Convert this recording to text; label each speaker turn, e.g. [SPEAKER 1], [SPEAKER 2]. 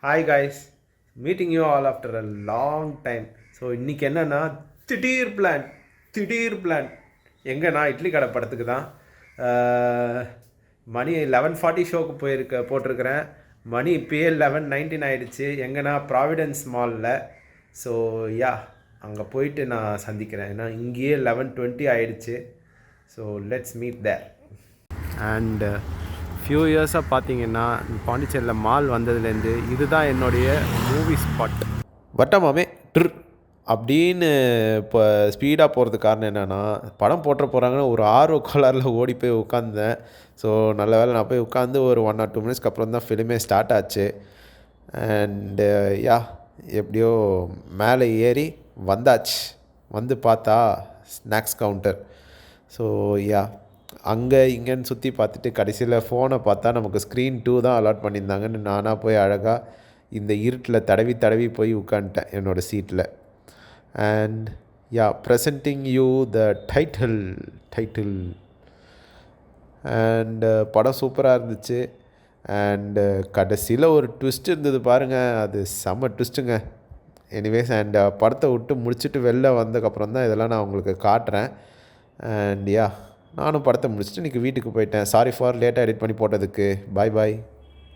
[SPEAKER 1] Hi guys, meeting you all after a long time. So இன்றைக்கி என்னென்னா திடீர் plan எங்கன்னா இட்லி கடை படத்துக்கு தான். மணி 11:40 ஷோக்கு போட்டிருக்கிறேன். மணி இப்போயே 11:19 ஆகிடுச்சு. எங்கன்னா ப்ராவிடன்ஸ் மாலில். ஸோ யா, அங்கே போயிட்டு நான் சந்திக்கிறேன். ஏன்னா இங்கேயே 11:20 ஆகிடுச்சு. So let's meet there. And few இயர்ஸாக பார்த்தீங்கன்னா பாண்டிச்சேரியில் மால் வந்ததுலேருந்து இதுதான் என்னுடைய மூவி ஸ்பாட். வட்டமாமே ட்ர் அப்படின்னு இப்போ ஸ்பீடாக போகிறதுக்கு காரணம் என்னென்னா, படம் போகிறாங்கன்னு ஒரு ஆர்வ கோளாறில் ஓடி போய் உட்காந்தேன். ஸோ நல்ல வேலை நான் போய் உட்காந்து ஒரு 1 or 2 மினிட்ஸ்க்கு அப்புறம் தான் ஃபிலிமே ஸ்டார்ட் ஆச்சு. அண்டு யா, எப்படியோ மேலே ஏறி வந்தாச்சு. வந்து பார்த்தா ஸ்நாக்ஸ் கவுண்டர். ஸோ யா, அங்கே இங்கேன்னு சுற்றி பார்த்துட்டு கடைசியில் ஃபோனை பார்த்தா நமக்கு ஸ்க்ரீன் 2 தான் அலாட் பண்ணியிருந்தாங்கன்னு நானாக போய் அழகாக இந்த இருட்டில் தடவி போய் உட்காந்துட்டேன் என்னோடய சீட்டில். And yeah, presenting you the title. And படம் சூப்பராக இருந்துச்சு. அண்டு கடைசியில் ஒரு ட்விஸ்ட் இருந்தது பாருங்கள், அது செம்ம ட்விஸ்ட்டுங்க. எனிவேஸ், அண்ட் படத்தை விட்டு முடிச்சுட்டு வெளில வந்ததுக்கப்புறம் தான் இதெல்லாம் நான் உங்களுக்கு காட்டுறேன். அண்ட் யா, நானும் படத்தை முடிச்சுட்டு இன்றைக்கி வீட்டுக்கு போயிட்டேன். சாரி ஃபார் லேட்டாக எடிட் பண்ணி போட்டதுக்கு. பாய்.